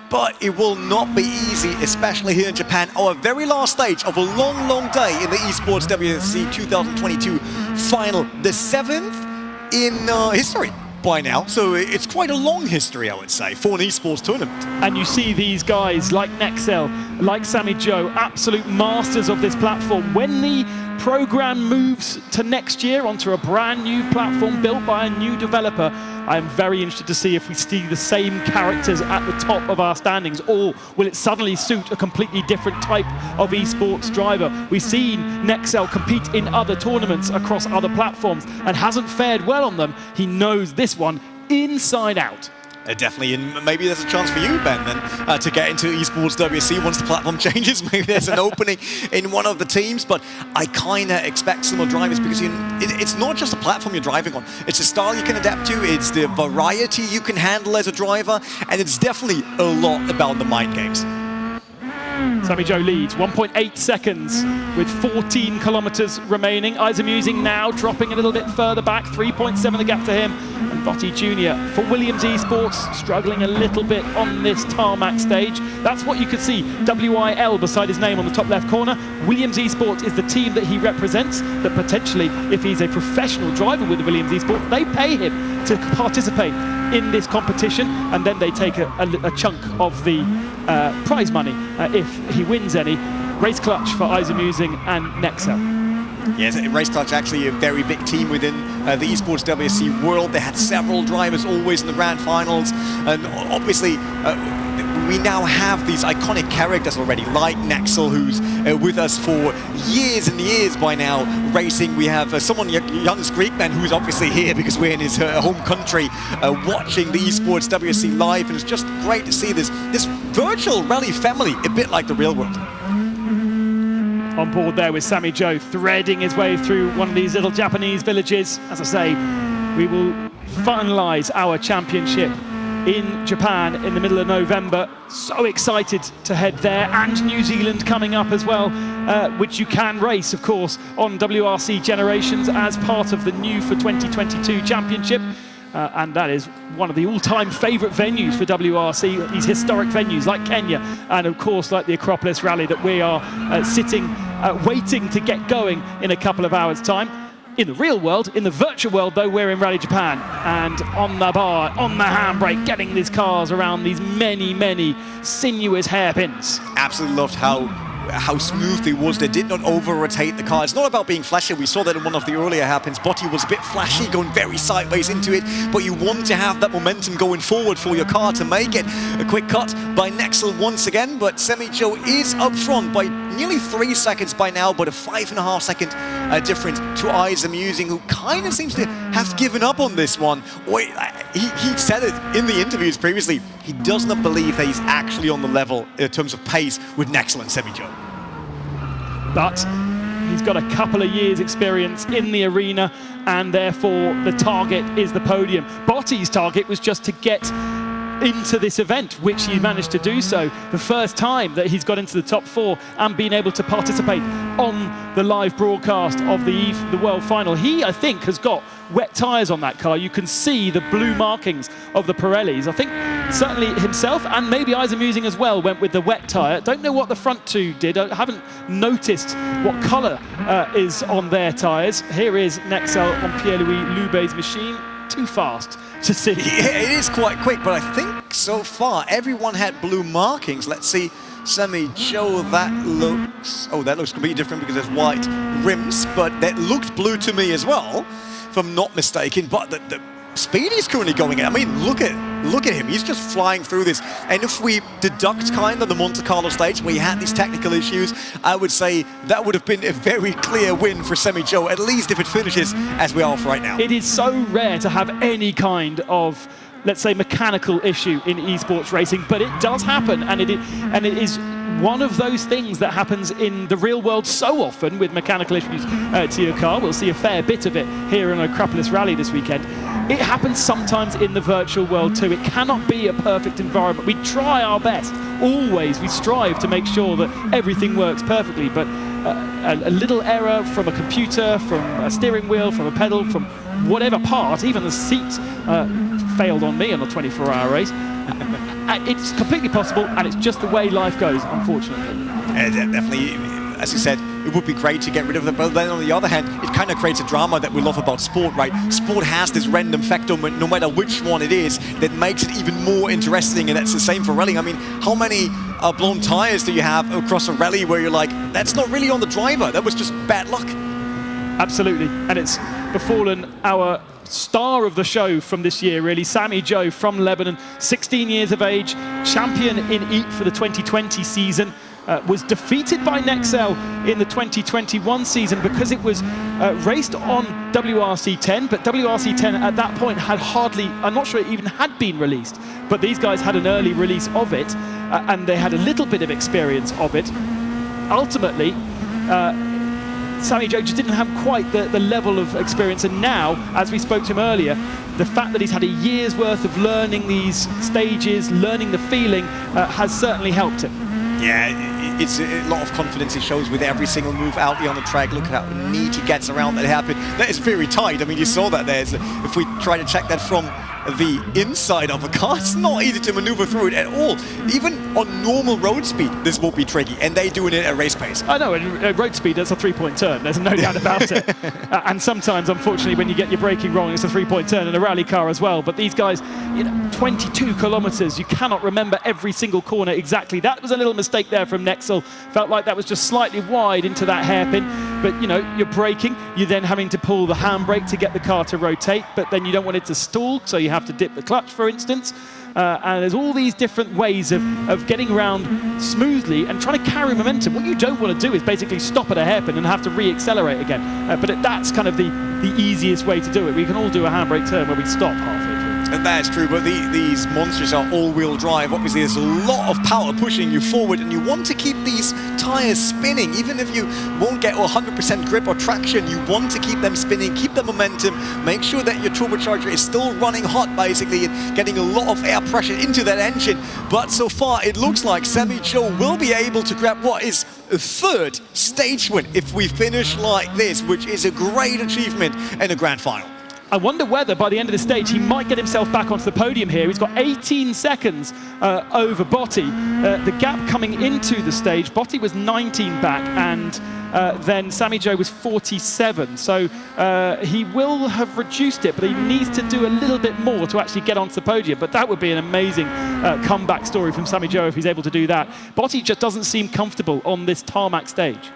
But it will not be easy, especially here in Japan. Our very last stage of a long, long day in the Esports WRC 2022 final. The 7th in history by now. So it's quite a long history, I would say, for an esports tournament. And you see these guys like NEXL, like SAMI-JOE, absolute masters of this platform. When the program moves to next year onto a brand new platform built by a new developer, I am very interested to see if we see the same characters at the top of our standings, or will it suddenly suit a completely different type of esports driver? We've seen NEXL compete in other tournaments across other platforms and hasn't fared well on them. He knows this one inside out. Definitely, and maybe there's a chance for you, Ben, then, to get into Esports WRC once the platform changes. Maybe there's an opening in one of the teams, but I kind of expect similar drivers because it's not just a platform you're driving on. It's a style you can adapt to, it's the variety you can handle as a driver, and it's definitely a lot about the mind games. SAMI-JOE leads 1.8 seconds with 14 kilometers remaining. IZAMUSING now dropping a little bit further back, 3.7 the gap to him. And Botti Jr. for Williams Esports struggling a little bit on this tarmac stage. That's what you could see, WIL beside his name on the top left corner. Williams Esports is the team that he represents, that potentially, if he's a professional driver with Williams Esports, they pay him to participate in this competition, and then they take a chunk of the prize money if he wins any. Race Clutch for IZAMUSING and NEXL. Yes, Race Clutch actually a very big team within the Esports WRC world. They had several drivers always in the grand finals, and obviously we now have these iconic characters already, like NEXL, who's with us for years and years by now, racing. We have someone, Jonas Griegman, who's obviously here because we're in his home country, watching the Esports WRC live, and it's just great to see this virtual rally family, a bit like the real world. On board there with SAMI-JOE, threading his way through one of these little Japanese villages. As I say, we will finalize our championship in Japan in the middle of November. So excited to head there, and New Zealand coming up as well, which you can race, of course, on WRC Generations as part of the new for 2022 championship. And that is one of the all-time favourite venues for WRC, these historic venues like Kenya, and of course like the Acropolis Rally that we are waiting to get going in a couple of hours' time. In the real world, in the virtual world though, we're in Rally Japan, and on the bar, on the handbrake, getting these cars around these many, many sinuous hairpins. Absolutely loved how smooth it was. They did not over-rotate the car. It's not about being flashy. We saw that in one of the earlier hairpins. Botti was a bit flashy, going very sideways into it, but you want to have that momentum going forward for your car to make it. A quick cut by NEXL once again, but SAMI-JOE is up front by nearly 3 seconds by now, but a 5.5 second difference to IZAMUSING, who kind of seems to have given up on this one. He said it in the interviews previously. He does not believe that he's actually on the level in terms of pace with NEXL and SAMI-JOE. But he's got a couple of years experience in the arena, and therefore the target is the podium. Botti's target was just to get into this event, which he managed to do so. The first time that he's got into the top 4 and been able to participate on the live broadcast of the World Final. He, I think, has got wet tyres on that car. You can see the blue markings of the Pirellis. I think certainly himself and maybe IZAMUSING as well went with the wet tyre. Don't know what the front two did. I haven't noticed what colour is on their tyres. Here is NEXL on Pierre-Louis Loubet's machine. Too fast to see. Yeah, it is quite quick, but I think so far everyone had blue markings. Let's see SAMI-JOE, that looks completely different because there's white rims, but that looked blue to me as well, if I'm not mistaken. But the speed he's currently going at, I mean, look at him, he's just flying through this. And if we deduct kind of the Monte Carlo stage where he had these technical issues, I would say that would have been a very clear win for SAMI-JOE, at least if it finishes as we are right now. It is so rare to have any kind of let's say, mechanical issue in esports racing, but it does happen, and it is one of those things that happens in the real world so often with mechanical issues to your car. We'll see a fair bit of it here in Acropolis Rally this weekend. It happens sometimes in the virtual world too. It cannot be a perfect environment. We try our best, always. We strive to make sure that everything works perfectly, but a little error from a computer, from a steering wheel, from a pedal, from whatever part, even the seat failed on me on a 24-hour race. It's completely possible, and it's just the way life goes, unfortunately. Definitely, as you said, it would be great to get rid of them, but then on the other hand, it kind of creates a drama that we love about sport, right? Sport has this random factor, no matter which one it is, that makes it even more interesting, and that's the same for rallying. I mean, how many blown tires do you have across a rally where you're like, that's not really on the driver, that was just bad luck? Absolutely, and it's befallen our star of the show from this year, really, SAMI-JOE from Lebanon, 16 years of age, champion in EAT for the 2020 season, was defeated by NEXL in the 2021 season because it was raced on WRC 10, but WRC 10 at that point had hardly, I'm not sure it even had been released, but these guys had an early release of it, and they had a little bit of experience of it. Ultimately, SAMI-JOE just didn't have quite the level of experience, and now, as we spoke to him earlier, the fact that he's had a year's worth of learning these stages, learning the feeling, has certainly helped him. Yeah, it's a lot of confidence he shows with every single move out there on the track. Look at how neat he gets around that hairpin. That is very tight. I mean, you saw that there. If we try to check that from the inside of a car, it's not easy to maneuver through it at all. Even on normal road speed, this will be tricky, and they doing it at race pace. I know, and road speed, that's a three-point turn. There's no doubt about it. And sometimes, unfortunately, when you get your braking wrong, it's a three-point turn in a rally car as well. But these guys, 22 kilometers, you cannot remember every single corner exactly. That was a little mistake there from NEXL. Felt like that was just slightly wide into that hairpin. But, you're braking, you're then having to pull the handbrake to get the car to rotate, but then you don't want it to stall, so you have to dip the clutch, for instance. And there's all these different ways of getting around smoothly and trying to carry momentum. What you don't want to do is basically stop at a hairpin and have to re-accelerate again. But that's kind of the easiest way to do it. We can all do a handbrake turn where we stop halfway through. And that's true, but these monsters are all-wheel drive. Obviously, there's a lot of power pushing you forward, and you want to keep these tires spinning. Even if you won't get 100% grip or traction, you want to keep them spinning, keep the momentum, make sure that your turbocharger is still running hot, basically, and getting a lot of air pressure into that engine. But so far, it looks like SAMI-JOE will be able to grab what is a third stage win if we finish like this, which is a great achievement in a grand final. I wonder whether by the end of the stage he might get himself back onto the podium here. He's got 18 seconds over Botti. The gap coming into the stage, Botti was 19 back, and then SAMI-JOE was 47. So he will have reduced it, but he needs to do a little bit more to actually get onto the podium. But that would be an amazing comeback story from SAMI-JOE if he's able to do that. Botti just doesn't seem comfortable on this tarmac stage.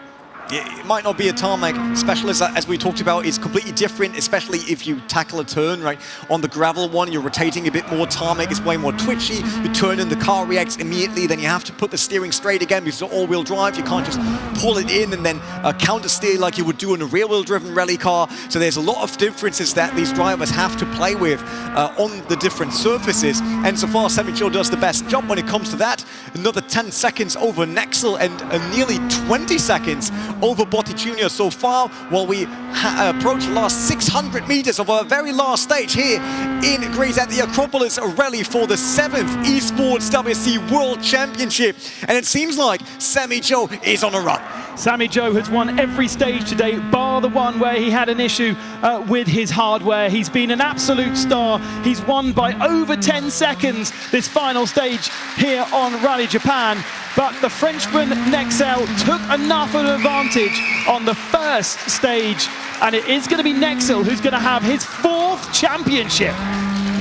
It might not be a tarmac specialist, as we talked about. It's completely different, especially if you tackle a turn, right? On the gravel one, you're rotating a bit more. Tarmac is way more twitchy. You turn in, the car reacts immediately, then you have to put the steering straight again because it's all-wheel drive. You can't just pull it in and then counter-steer like you would do in a rear-wheel driven rally car. So there's a lot of differences that these drivers have to play with on the different surfaces. And so far, SAMI-JOE does the best job when it comes to that. Another 10 seconds over NEXL and nearly 20 seconds over Botti Jr. so far, while we approach the last 600 meters of our very last stage here in Greece at the Acropolis rally for the 7th Esports WRC World Championship. And it seems like SAMI-JOE is on a run. SAMI-JOE has won every stage today, bar the one where he had an issue with his hardware. He's been an absolute star. He's won by over 10 seconds this final stage here on Rally Japan. But the Frenchman NEXL took enough of an advantage on the first stage, and it is going to be NEXL who's going to have his 4th championship.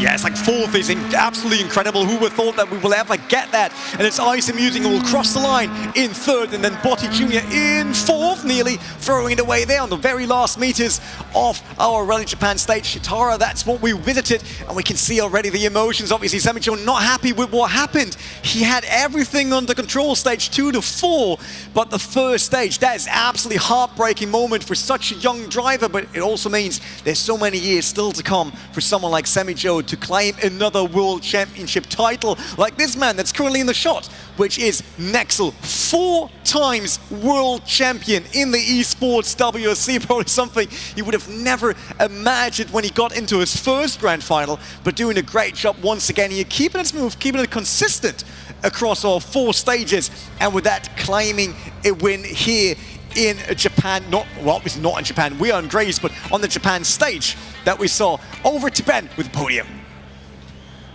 Yeah, it's like 4th is absolutely incredible. Who would have thought that we will ever get that? And it's IZAMUSING who will cross the line in 3rd, and then Botti Jr. in 4th, nearly throwing it away there on the very last meters of our Rally Japan stage. Shitara, that's what we visited, and we can see already the emotions. Obviously, SAMI-JOE not happy with what happened. He had everything under control, stage 2 to 4, but the first stage, that is absolutely heartbreaking moment for such a young driver, but it also means there's so many years still to come for someone like SAMI-JOE to claim another World Championship title, like this man that's currently in the shot, which is NEXL, 4 times World Champion in the Esports WRC, probably something he would have never imagined when he got into his first Grand Final, but doing a great job once again here, keeping it smooth, keeping it consistent across all 4 stages, and with that claiming a win here in Japan. Obviously not in Japan, we are in Grace, but on the Japan stage that we saw. Over to Ben with the podium.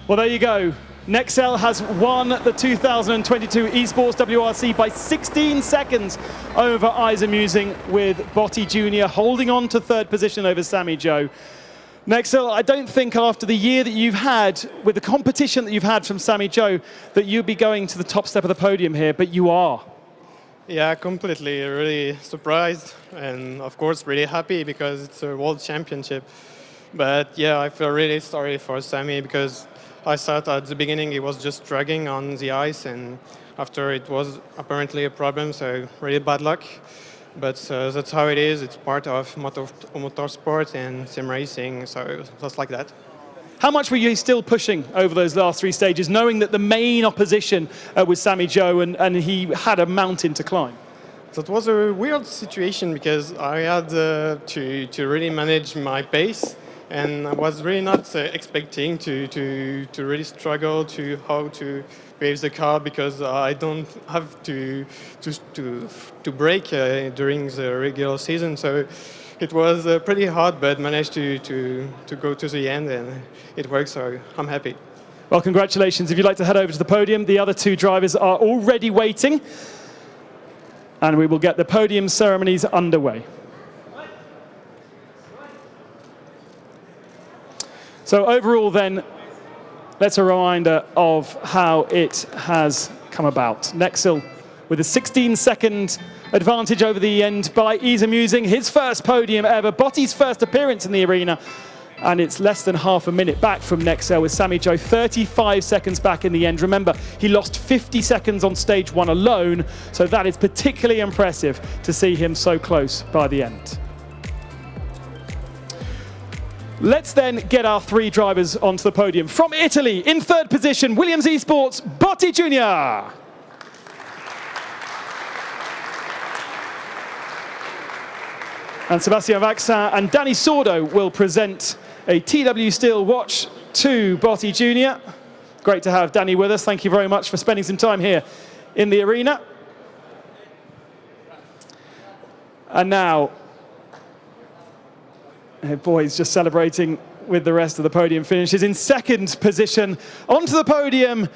Well, there you go. NEXL has won the 2022 Esports WRC by 16 seconds over IZAMUSING, with BOTTI JR holding on to 3rd position over SAMI-JOE. NEXL, I don't think after the year that you've had, with the competition that you've had from SAMI-JOE, that you'd be going to the top step of the podium here, but you are. Yeah, completely, really surprised, and of course really happy because it's a World Championship. But yeah, I feel really sorry for Sami because I thought at the beginning he was just dragging on the ice, and after it was apparently a problem, so really bad luck. But that's how it is. It's part of motorsport and sim racing, so just like that. How much were you still pushing over those last 3 stages, knowing that the main opposition was SAMI-JOE and he had a mountain to climb? That was a weird situation because I had to really manage my pace, and I was really not expecting to really struggle to how to behave the car, because I don't have to brake during the regular season. So it was pretty hard, but managed to go to the end, and it worked, so I'm happy. Well, congratulations. If you'd like to head over to the podium, the other 2 drivers are already waiting, and we will get the podium ceremonies underway. So overall then, that's a reminder of how it has come about. NEXL with a 16-second advantage over the end by IZAMUSING, his first podium ever, BOTTI's first appearance in the arena, and it's less than half a minute back from NEXL, with SAMI-JOE 35 seconds back in the end. Remember, he lost 50 seconds on stage 1 alone, so that is particularly impressive to see him so close by the end. Let's then get our 3 drivers onto the podium. From Italy, in 3rd position, Williams Esports, BOTTI JR. And Sebastian Vaxin and Danny Sordo will present a TW Steel watch to BOTTI JR. Great to have Danny with us. Thank you very much for spending some time here in the arena. And now, boys just celebrating with the rest of the podium finishes. In 2nd position, onto the podium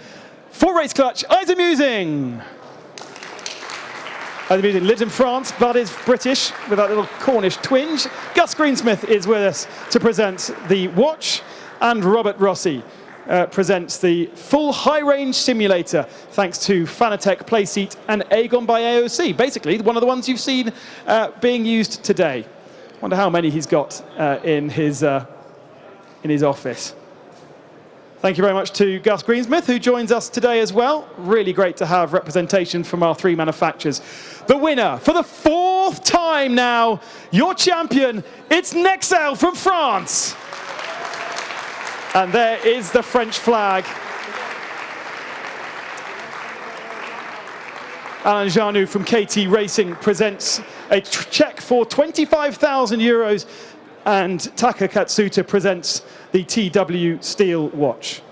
for Race Clutch, IZAMUSING. IZAMUSING lives in France, but is British with that little Cornish twinge. Gus Greensmith is with us to present the watch, and Robert Rossi presents the full high-range simulator, thanks to Fanatec Playseat and AGON by AOC. Basically, one of the ones you've seen being used today. Wonder how many he's got in his office. Thank you very much to Gus Greensmith, who joins us today as well. Really great to have representation from our 3 manufacturers. The winner, for the 4th time now, your champion, it's NEXL from France. And there is the French flag. Alain Jarnou from KT Racing presents a check for 25,000 euros, and Taka Katsuta presents the TW Steel watch.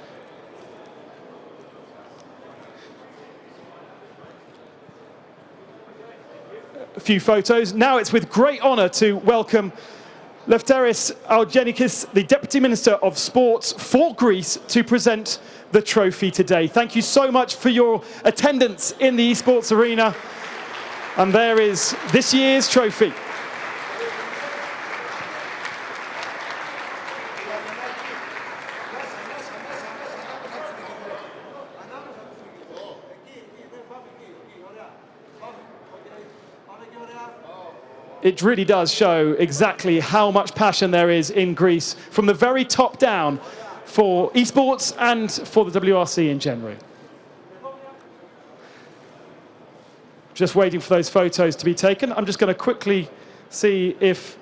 A few photos. Now it's with great honour to welcome Lefteris Algenikis, the Deputy Minister of Sports for Greece, to present the trophy today. Thank you so much for your attendance in the esports arena. And there is this year's trophy. It really does show exactly how much passion there is in Greece from the very top down for esports and for the WRC in general. Just waiting for those photos to be taken. I'm just going to quickly see if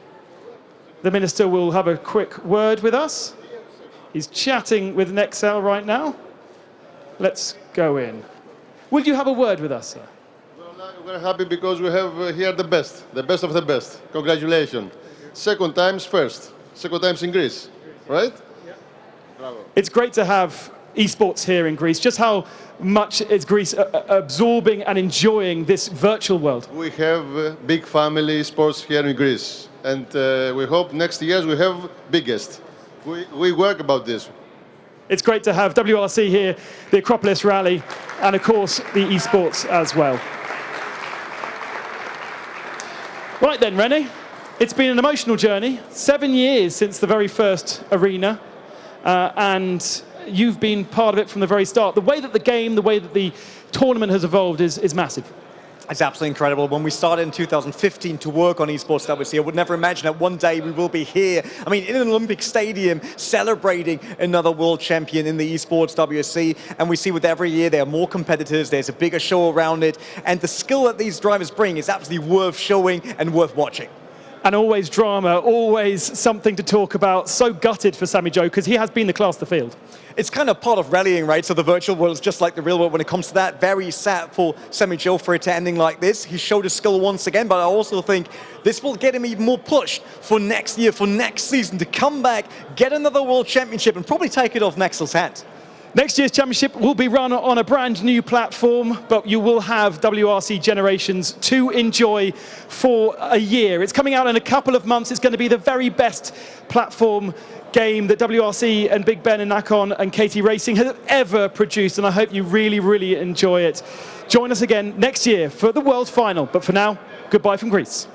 the Minister will have a quick word with us. He's chatting with NEXL right now. Let's go in. Will you have a word with us, sir? We're happy because we have here the best of the best. Congratulations. Second time's first. Second time's in Greece, right? Yeah. Bravo. It's great to have esports here in Greece. Just how much is Greece absorbing and enjoying this virtual world? We have big family sports here in Greece. And we hope next year we have biggest. We work about this. It's great to have WRC here, the Acropolis Rally, and of course the esports as well. Right then, René, it's been an emotional journey. 7 years since the very first arena, and you've been part of it from the very start. The way that the game, the way that the tournament has evolved is massive. It's absolutely incredible. When we started in 2015 to work on Esports WRC, I would never imagine that one day we will be here. I mean, in an Olympic Stadium, celebrating another world champion in the Esports WRC. And we see with every year there are more competitors, there's a bigger show around it. And the skill that these drivers bring is absolutely worth showing and worth watching. And always drama, always something to talk about. So gutted for SAMI-JOE, because he has been the class of the field. It's kind of part of rallying, right? So the virtual world is just like the real world when it comes to that. Very sad for SAMI-JOE for it to ending like this. He showed his skill once again, but I also think this will get him even more pushed for next year, for next season, to come back, get another world championship, and probably take it off NEXL's hands. Next year's championship will be run on a brand new platform, but you will have WRC Generations to enjoy for a year. It's coming out in a couple of months. It's going to be the very best platform game that WRC and Big Ben and AGON and KT Racing have ever produced, and I hope you really, really enjoy it. Join us again next year for the World Final, but for now, goodbye from Greece.